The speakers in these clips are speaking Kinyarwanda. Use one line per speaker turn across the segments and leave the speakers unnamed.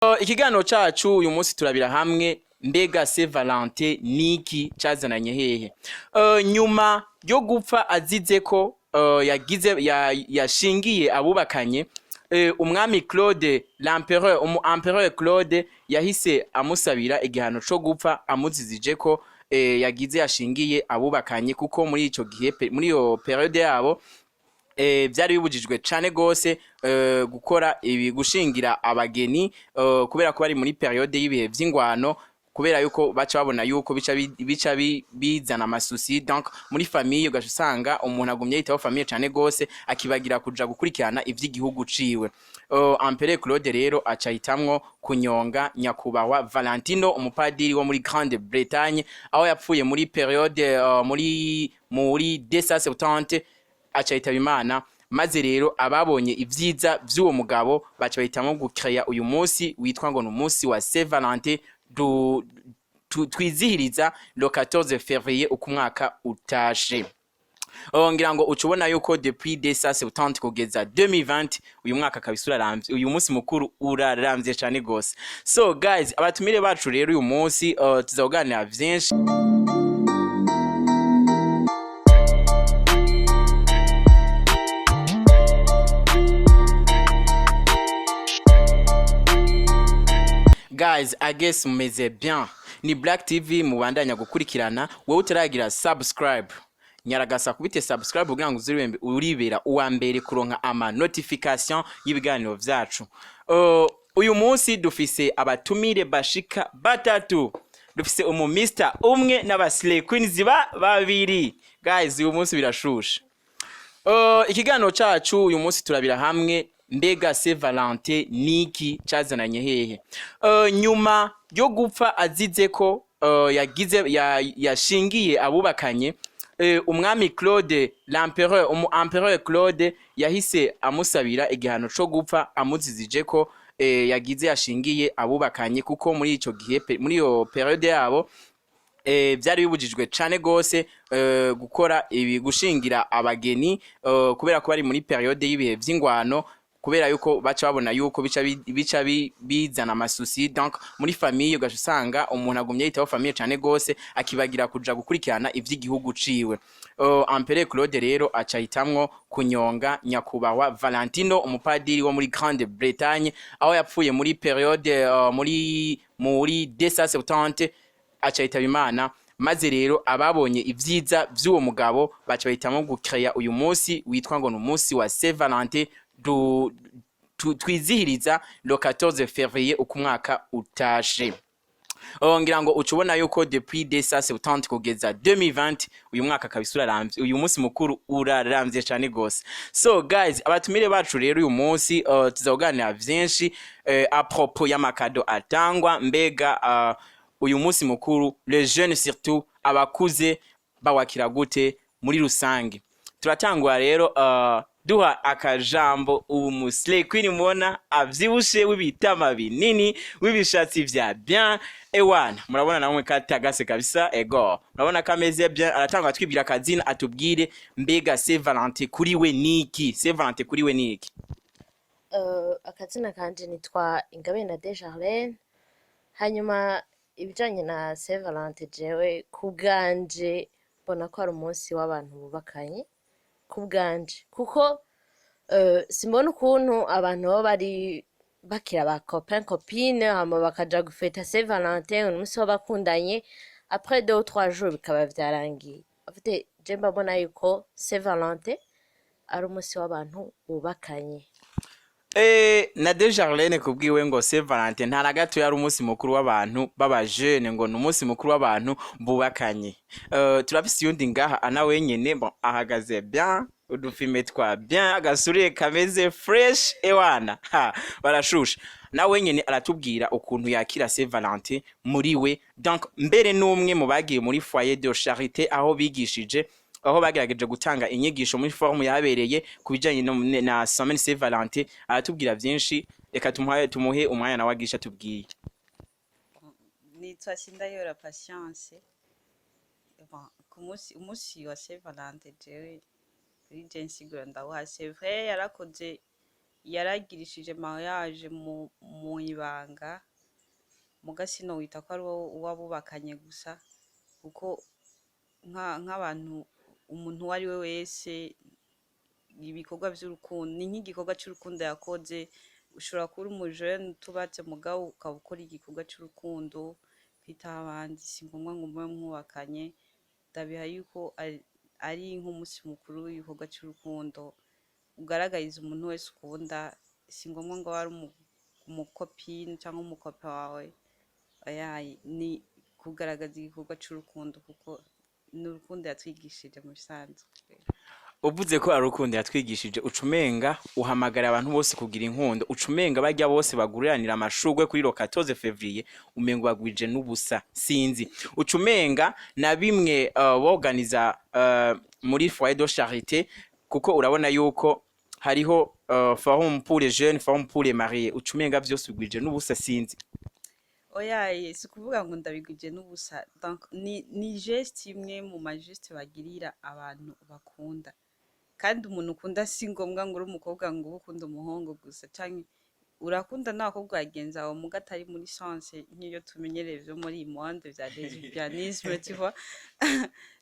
Ikiganiro cacu uyu munsi turabira hamwe mbega Saint Valentin niki cazananye hehe. Nyuma yo gupfa azize ko yashingiye abubakanye, umwami Claude l'empereur Claude yahise amusabira igihano co gupfa amuzizije ko yagize yashingiye abubakanye, kuko muri ico gihe muri iyo periode yabo byari bibujijwe cane gose gukora ibi gushingira abageni, kubera ko bari muri periode y'ibihe vy'ingwano, kubera yuko baca babona yuko bica bizana amasusi. Donc muri famille ugasanga umuntu agumye yitaho famille cane gose akibagira kuja gukurikirana ivy'igihugu ciwe. Empereur Claude rero aca hitamwo kunyonga nyakubahwa Valentino, umupadiri wo muri Grande Bretagne, aho yapfuye muri periode muri 270 aca yitaba Imana. Maze rero ababonye ivyiza vy'uwo mugabo baca bahitamo gukreya uyu munsi witwa ngo n'umunsi wa Saint Valentin twizihiriza le 14 février uko umwaka utashe. Ngira ngo ucubona yuko depuis 270 kugeza 2020 uyu mwaka kabisa uraramvye, uyu munsi mukuru uraramvye cane gose. So guys, abatumire bacu rero uyu munsi tuzaganira vyinshi. Guys, I guess mumeze bien. Ni Black TV mubandanya gukurikirana. Wewe utaragira subscribe, nyaragasa kubite subscribe kugira ngo uribera uwa mbere kuronka ama notification y'ibiganiro vyacu. Uyu munsi dufise abatumire bashika batatu. Dufise Mr umwe n'abasile queens babiri. Guys, uyu munsi birashusha. Ikiganiro cacu uyu munsi turabira hamwe mbega Saint Valentin niki cazananye hehe. Nyuma yo gupfa azize ko yashingiye abubakanye, umwami Claude l'empereur Claude yahise amusabira igihano co gupfa amuzizije ko yagize yashingiye abubakanye, kuko muri ico gihe muri iyo periode yabo byari bibujijwe cane gose gukora ibi gushingira abageni, kubera ko bari muri periode y'ibihe vy'ingwano, kubera yuko baca babona yuko bica bizana amasusi. Donc muri famille ugasanga umuntu agumye yitaho famille cane gose akibagira kuja gukurikirana ivy'igihugu ciwe. Empereur Claude rero aca hitamwo kunyonga nyakubahwa Valentino, umupadiri wo muri Grande Bretagne, aho yapfuye muri periode muri 270 aca yitaba Imana. Maze rero ababonye ivyiza vy'uwo mugabo baca bahitamo gukreya uyu munsi witwa ngo n'umunsi wa Saint Valentin twizihiriza le 14 février uko umwaka utashe. Ngira ngo ucubona yuko depuis 270 kugeza 2020 uyu mwaka kabisa uraramvye, uyu munsi mukuru uraramvye cane gose. So guys, abatumire bacu rero uyu munsi tuzaganira vyinshi a propos y'amakado atangwa mbega uyu munsi mukuru les jeunes surtout abakuze bawakira gute muri rusange. Turatangwa rero duha akajambo umusle queen mubona avyibushe w'ibitama binini w'ibishatsi vya bien. Ewana murabona namwe katagase kabisa, ego murabona kameze bien. Aratanga atwibwira akazina atubwire mbega Saint Valentin kuri we niki. Saint Valentin kuri we niki?
Akazina kanje nitwa Ingabire Desjardins. Hanyuma ibijanye na Saint Valentin jewe kubganje mbona ko ari umunsi w'abantu bubakanye kubganje, kuko simbona ukuntu abantu baba bari bakira ba copain copine hama bakaja gufeta Saint Valentin umunsi w'abakundanye après 2 ou 3 jours bikaba vyarangiye. Afite je mbona yuko Saint Valentin ari umunsi w'abantu bubakanye.
Na Desjardins kubwiwe ngo Saint Valentin ntara gato yari umunsi mukuru w'abantu baba jeune, ngo n'umunsi mukuru w'abantu bubakanye. Turafise yundi ngaha ana wenyene ahagaze bien, udufime twa bien, agasuriye kameze fresh. Ewana barashusha. Na wenyene aratubwira ukuntu yakira Saint Valentin muri we. Donc mbere n'umwe mu bagiye muri foyer de charité aho bigishije, aho bagerageje gutanga inyigisho muri forum yabereye kubijanye na semaine Saint Valentin. Aratubwira vyinshi, reka tumuhe umwanya na wagisha tubwiye.
Nitwa Sindayora Patience. Umusi wa Saint Valentin jewe kuri je nsigura ndawuha. C'est vrai yarakoze yaragirishije mariage mu ibanga muga sinowita ko ari uwabubakanye gusa kuko nk'abantu umuntu uwo ari we wese ibikorwa by'urukundo ni nk'igikorwa cy'urukundo yakoze ushobora kuba uri umujene utubatse mugabo ukaba ukora igikorwa cy'urukundo kwitaho abandi si ngombwa ngo mube mwubakanye ndabiha yuko ari nk'umunsi mukuru w'igikorwa cy'urukundo ugaragariza umuntu wese ukunda si ngombwa ngo wari umukopine cyangwa umukope wawe ni kugaragaza igikorwa cy'urukundo kuko ni urukundo yatwigishije mu bisanzwe
uvuze ko ari urukundo yatwigishije ucumenga uhamagara abantu bose kugira inkundo ucumenga bajya bose baguriranira amashugwe kuri le 14 février umengo bagwije n'ubusa sinzi ucumenga na bimwe boganiza muri foyer de charité kuko urabona yuko hariho forum pour les jeunes forum pour les mariés ucumenga byose bigwije n'ubusa sinzi
oya si kuvuga ngo ndabigwije n'ubusa donc ni geste imwe mu majeste bagirira abantu bakunda kandi umuntu ukunda si ngombwa ngo uri umukobwa ngo ukunda umuhungu gusa cyangwa urakunda n'abakobwa bagenzi aho muga atari muri sens nk'iyo tumenyereye byo muri monde bya lesbianisme tu vois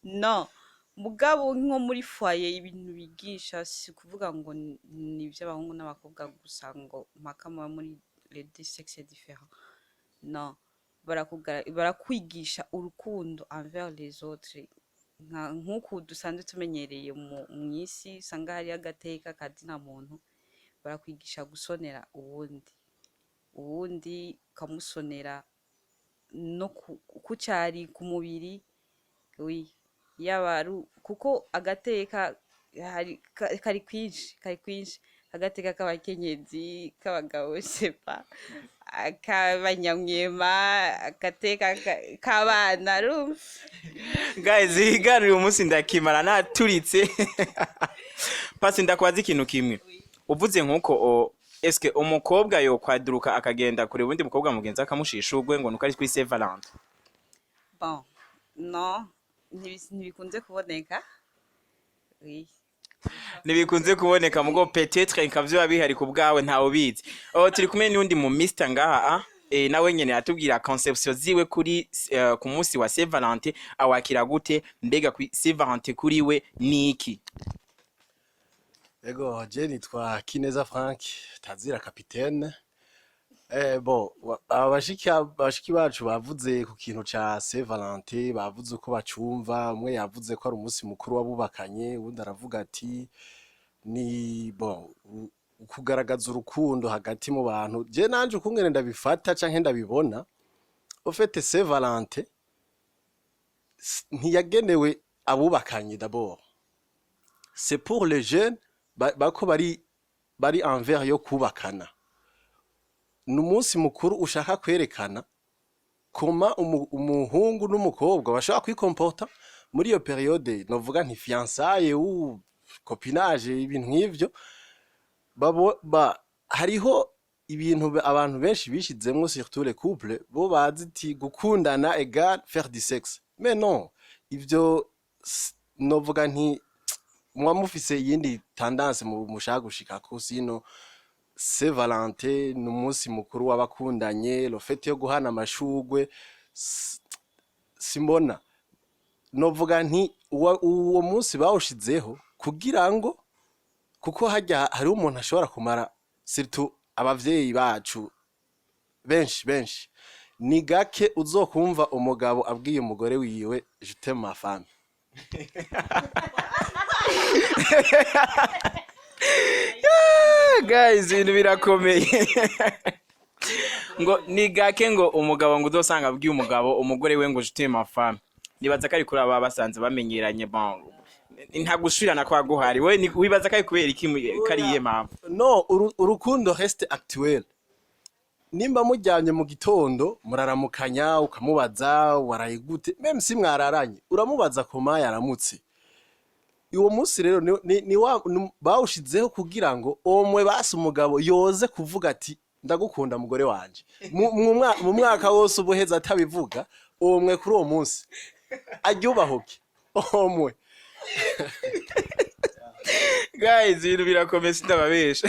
no mugabo nko muri foyer ibintu bigisha si kuvuga ngo ni iby'abahungu n'abakobwa gusa ngo makama muri les deux sexes différents non barakwigisha urukundo envers les autres nk'uko dusanzwe tumenyereye mu isi usanga hari agateka kazina muntu barakwigisha gusonera uwundi ukamusonera no ku cyari ku mubiri yaba kuko agateka kari kwinshi agateka k'abakenyezi k'abagabo sepa akabanyamwema agateka k'abana
guys higanira umunsi ndakimara naturitse pasi ndakwaza ikintu kimwe uvuze nkuko eske umukobwa yo kwaduruka akagenda kure ubundi mukobwa mugenza akamushishugwe ngo nuko ari kuri Saint Valentin
bon no ntibikunze kuboneka
nibikunze kuboneka mugo peut-être nkavyo bihari ku bwawe ntawo bizi turi kumwe n'undi mu Mr ngaha nawe nyene atubwira conception ziwe kuri ku munsi wa Saint Valentin awakira gute mbega ku Saint Valentin kuri we niki
Ego je nitwa Kineza Frank tazira capitaine bon abashiki bacu bavuze ku kintu ca Saint Valentin bavuze uko bacumva umwe yavuze ko ari umunsi mukuru wabubakanye ubundi aravuga ati ni bon ukugaragaza urukundo hagati mu bantu je nanje ukungene ndabifata canke ndabibona au fait Saint Valentin ntiyagenewe abubakanye d'abord c'est pour les jeunes bako bari envers yo kubakana n'umunsi mukuru ushaka kwerekana koma umuhungu n'umukobwa bashaka kwikomporta muri iyo periode novuga nti fiançailles ou copinage ibintu nk'ivyo hariho ibintu abantu benshi bishizemwo surtout les couples bo baziti gukundana égal faire du sexe mais non ivyo novuga nti mwamufise yindi tendance mushaka gushika ko sino Saint Valentin n'umunsi mukuru w'abakundanye le fait yo guhana amashugwe simbona novuga nti uwo munsi bawushizeho kugira ngo kuko hajya hari umuntu ashobora kumara surtout abavyeyi bacu benshi ni gake uzokumva umugabo abwiye umugore wiwe je t'aime ma femme
guys ibintu birakomeye ngo ni gake ngo umugabo ngo uzosanga abwiye umugabo umugore we ngo je t'aime ma femme nibaza kari kuri aba basanze bamenyeranye bon nta gushirana kwa guhari we wibaza kari kubera iki kariye mama
no urukundo reste actuel nimba mujyanye mu gitondo muraramukanya ukamubaza warayigute même si mwararanye uramubaza koma yaramutse uwo munsi rero ni bawushizeho kugira ngo omwe basi umugabo yoze kuvuga ati ndagukunda mugore wanje mu mwaka wose ubuheza atabivuga omwe kuri uwo munsi aryubahuke omwe
guys ibintu birakomeye sindababesha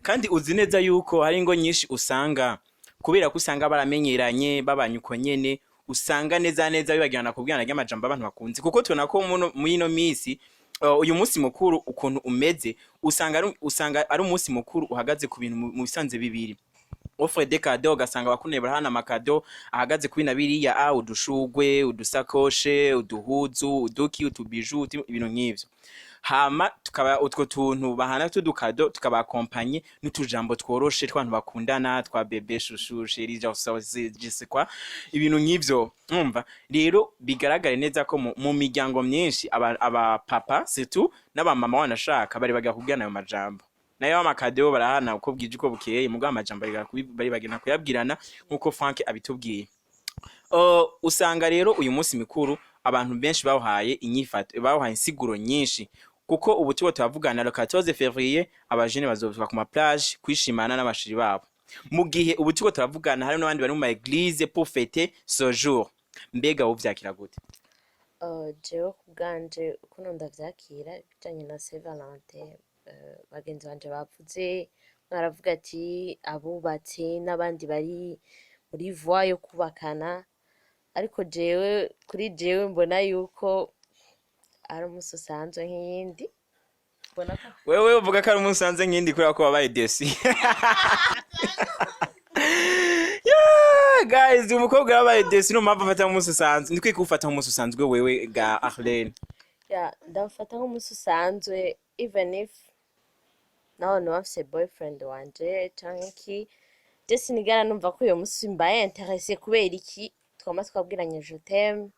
kandi uzi neza yuko hari ingo nyinshi usanga kubera ko usanga baramenyeranye babanye uko nyene usanga neza bibagirana kubwirana ry'amajambo abantu bakunze kuko tubona ko muri ino misi uyu munsi mukuru ukuntu umeze usanga ari umunsi mukuru uhagaze ku bintu mu bisanze bibiri offre de cadeau ugasanga bakuneye barahana amakado ahagaze kuri nabiriya udushugwe udusakoshe uduhuzu uduki utubiju ibintu nk'ivyo hama tukaba utwo tuntu bahana tudukado tukabakompanye n'utujambo tworoshe twantu bakundana twa bebe shushu sheri jise kwa ibintu nk'ivyo umva rero bigaragare neza ko mu miryango myinshi aba papa surtout n'abamama wanashaka bari bagakubwirana ayo majambo nayo amakado barahana uko bwije uko bukeye mugwa amajambo bari bagena kuyabwirana nkuko Frank abitubwiye usanga rero uyu munsi mikuru abantu benshi bahaye inyifato bahaye insiguro nyinshi kuko ubu tuba tuvugana le 14 février abajene bazovuka ku ma plage kwishimana n'abashiri babo mu gihe ubu tuba tuvugana hari n'abandi bari mu église pour fêter ce jour mbega uvyakira gute
jewe kubganje ukuntu ndavyakira bijanye na Saint Valentin bagenzi banje bavuze mwaravuga ati abubatse n'abandi bari muri voie yo kubakana ariko jewe kuri jewe mbona yuko ari umunsi usanzwe nk'iyindi mbona ko
wewe uvuga ko ari umunsi usanzwe nk'iyindi kubera ko wabaye desi guys umukobwa yabaye desi no mpamvu afata umunsi usanzwe ndikwiye kuwufata umunsi usanzwe wewe ga Arlene
ndafata nk'umunsi usanzwe even if naho bafise boyfriend wanje canke iki je sinigera numva ko uyo munsi mbaye intéressé kubera iki twama twabwiranye je t'aime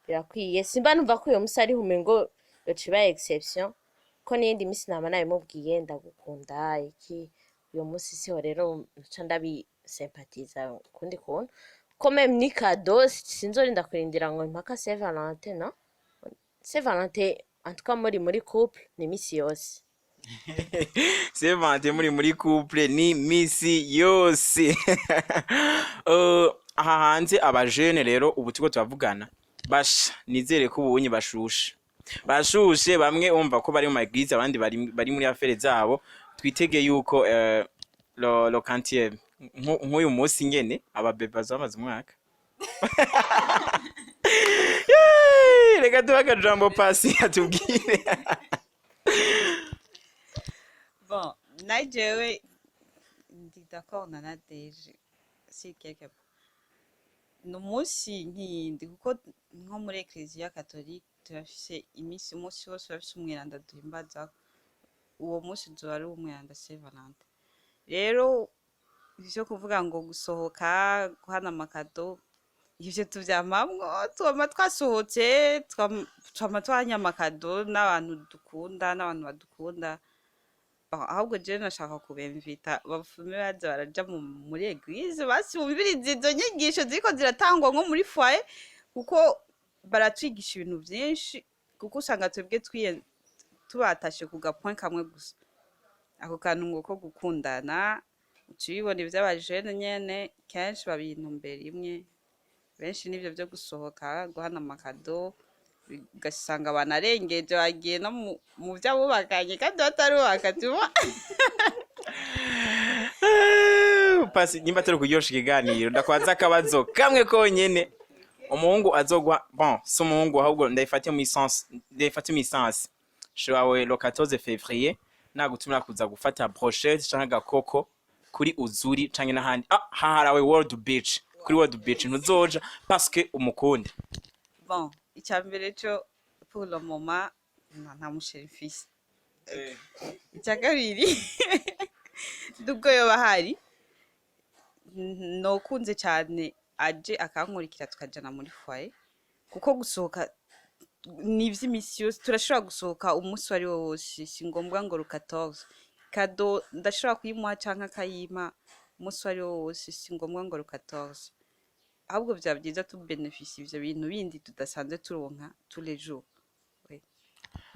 birakwiye simba numva ko uyo munsi ari humengo yociba exception ko n'indi minsi nama nayo mubwiye ndagukunda iki uyo munsi siho rero nca ndabi sympathiza kundi kuntu ko même ni cadeau sinzorinda kurindira ngo impaka Saint Valentin no Saint Valentin en tout cas muri couple ni misi yose
Saint Valentin muri couple ni misi yose aha hanze abajene rero ubu tuko tuvugana basha nizere ko ubunye bashushe bamwe umva ko bari mu église abandi bari muri affaire zabo twitege yuko lo quantième nk'uyu munsi nyene ababebe bazamaze umwaka reka tubaga jambo pasi atubwire
bon najewe ndi d'accord na Nadege si quelque no munsi nk'iyindi kuko nko muri Ecclesia Catholique turafise umunsi wose urafise umwiranda duhimbaza uwo munsi uzoba ari umwiranda Saint Valentin rero ivyo kuvuga ngo gusohoka guhana amakado ivyo tuvyamamwo twama twasohotse twama twanya amakado n'abantu dukunda n'abantu badukunda ahubwo je nashaka kubemvita bafume baza baraja muri église basi bumviriza izo nyigisho ziko ziratangwa nko muri foyer kuko baratwigisha ibintu byinshi kuko usanga twebwe tubatashe ku gapoint kamwe gusa ako kantu ngo ko gukundana ucibibona ivy'abajene nyene kenshi babintumbera imwe benshi nivyo byo gusohoka guhana amakado ugasanga banarengeje bagiye no mu vy'abubakanye kandi batarubaka tuma
pasi nimba turi kuryosha ikiganiro ndakwaza akabazo kamwe konyene umuhungu azogwa bon si umuhungu ahubwo ndayifatiye mu essence shawe le 14 février nagutumira kuza gufata brochette canke agakoko kuri Uzuri canke n'ahandi haharawe World Beach kuri World Beach ntuzoja parce que umukunde
bon icyambere cyo pour le moment nta musherifisi icyakabiri dubwo yo bahari no kunze cyane aje akankurikira tukajana muri foyer kuko gusohoka n'ivy'imisi yose turashobora gusohoka umunsi wari wose si ngombwa ngo 14 kado ndashobora kuyimuha canke akayima umunsi wari wose si ngombwa ngo 14 ahubwo vyabyiza tu benefisi ivyo bintu bindi tudasanzwe turonka tous les jours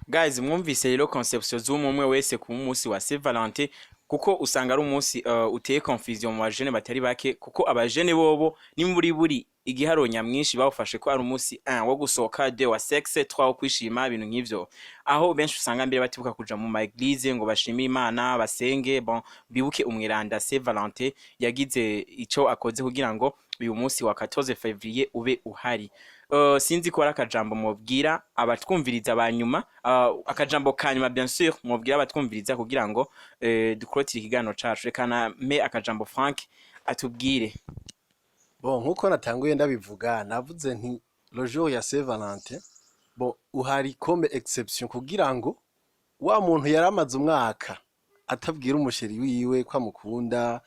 guys mwumvise rero conception z'umwe wese ku munsi wa Saint Valentin kuko usanga ari umunsi uteye confusion mu bajene batari bake kuko abajene bobo ni muri igiharo nyamwinshi bawufashe ko ari umunsi 1 wo gusohoka, 2 wa sexe, 3 wo kwishima, ibintu nk'ivyo. Aho benshi usanga mbere batibuka kuja mu ma église ngo bashime Imana basenge, bon bibuke umwiranda Saint Valentin yagize ico akoze kugira ngo uyu munsi wa 14 février ube uhari. Sinzi ko ari akajambo mubwira abatwumviriza banyuma, akajambo kanyuma bien sûr mubwira abatwumviriza kugira ngo dukrotire ikiganiro cacu. Rekana me akajambo Frank atubwire.
Bon, nkuko natanguye ndabivuga navuze nti le jour ya Saint Valentin bon uhari comme exception kugira ngo wa muntu yaramaze umwaka atabwira umusheri wiwe ko amukunda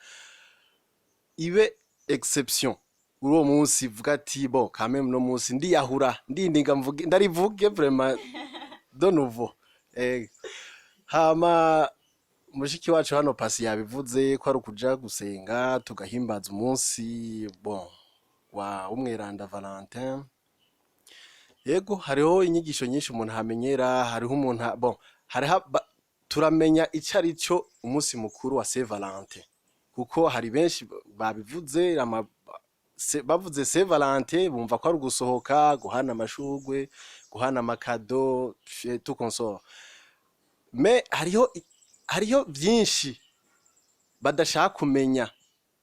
ibe exception uwo munsi vuga ati bon quand même no munsi ndiyahura ndindinga mvuge ndarivuge vraiment de nouveau hama mushiki wacu hano Pasi yabivuze ko ari ukuja gusenga tugahimbaza umunsi bon wa umweranda Valentin. Yego hariho inyigisho nyinshi umuntu hamenyera, hariho umuntu bon hariho turamenya icari cyo umunsi mukuru wa Saint Valentin kuko hari benshi babivuze bavuze Saint Valentin bumva ko ari gusohoka guhana amashugwe guhana amakado tout consort, mais hariho byinshi badashaka kumenya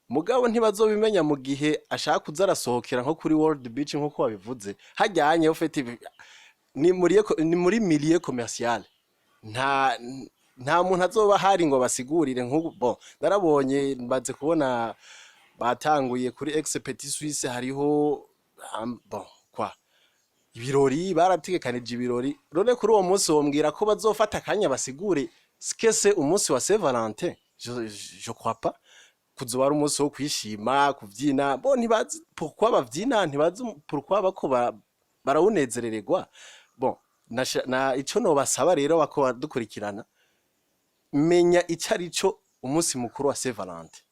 mugabo ntibazobimenya mu gihe ashaka kuza arasohokera nko kuri World Beach nko babivuze hajyanye ufite ni muri milieu commercial nta muntu azoba hari ngo basigurire nk'ubu bon narabonye mbaze kubona batanguye kuri Ex Petit Suisse hariho bon kwa ibirori barategekanije ibirori none kuri uwo munsi wombwira ko bazofata akanya basigure skese umunsi wa Saint Valentin. Je crois pas kuzoba ari umunsi wo kwishima kuvyina bo ntibazi pourquoi bavyina ntibazi pourquoi bako barawunezerererwa bon na ico no basaba rero bako dukurikirana menya icari cyo umunsi mukuru wa Saint Valentin,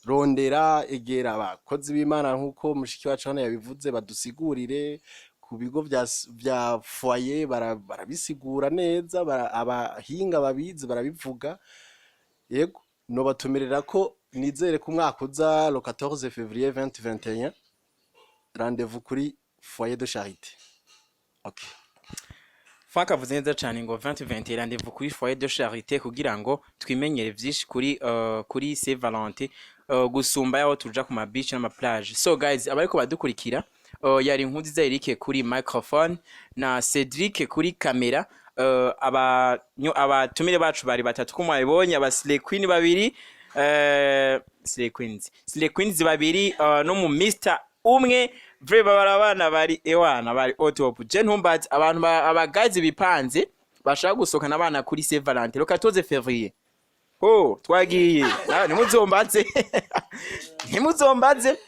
rondera egera abakozi b'Imana nkuko mushiki wacu hano yabivuze badusigurire ku bigo vya foyer barabisigura neza, abahinga babizi barabivuga. Yego no batumirira ko nizere ku mwaka uza le 14 février 2021 rendez-vous kuri foyer de charité. Okay.
Frank avuze neza cyane ngo 2020 rendez-vous kuri foyer de charité kugira ngo twimenyere vyinshi kuri Saint Valentin gusumba yaho tuja ku ma beach n'ama plage. So guys abariko badukurikira yari Nkunzi za Eric kuri microphone na Cedric kuri kamera. Abatumire bacu bari batatu ko mwabibonye aba Slay Queen babiri Slay Queens babiri no mu Mr umwe vre barabana bari ewana bari otop je ntumbaze abantu abagazi bipanze bashaka gusoka nabana kuri Saint Valentin le 14 février. Twagiye ntimuzombaze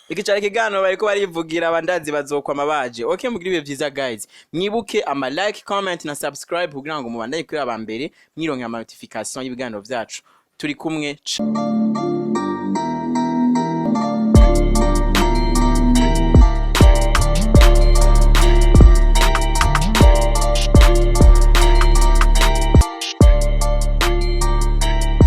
ikicara kigano bariko barivugira abandazi bazokwama baje. Okay mugira ibihe vyiza guys, mwibuke ama like comment na subscribe kugira ngo mubandanye kuri abambere mwironke ama notification y'ibiganiro vyacu. Turi kumwe.